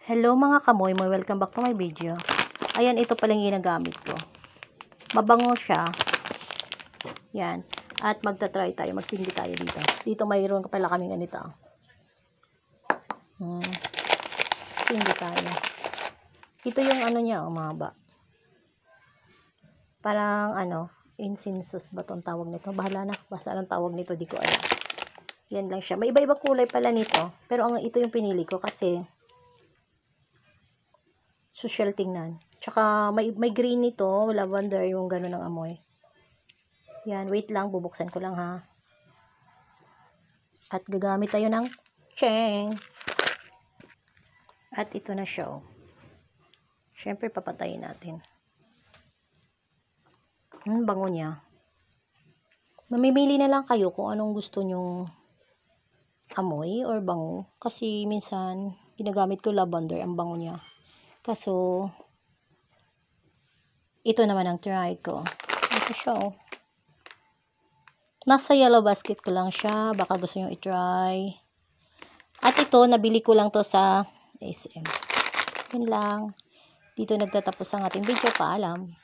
Hello mga kamoy, welcome back to my video. Ayan, ito palang ginagamit ko. Mabango siya. Yan. At magta-try tayo, magsindi tayo dito. Dito mayroon pala kaming ganito. Sindi tayo. Ito yung ano niya, mahaba. Parang incensus ba tong tawag nito? Bahala na, basta anong tawag nito, di ko alam. Yan lang siya. May iba-iba kulay pala nito. Pero ito yung pinili ko kasi social tingnan. Tsaka may green nito, lavender yung gano'n ng amoy. Yan, wait lang, bubuksan ko lang ha. At gagamit tayo ng cheng. At ito na siya. Oh. Syempre papatayin natin. Bango niya. Mamimili na lang kayo kung anong gusto nyong amoy or bango. Kasi minsan, ginagamit ko lavender, ang bango niya. Kaso, ito naman ang try ko. Ito siya, oh. Nasa yellow basket ko lang siya. Baka gusto nyo i-try. At ito, nabili ko lang to sa SM. Yun lang. Dito nagtatapos ang ating video. Paalam.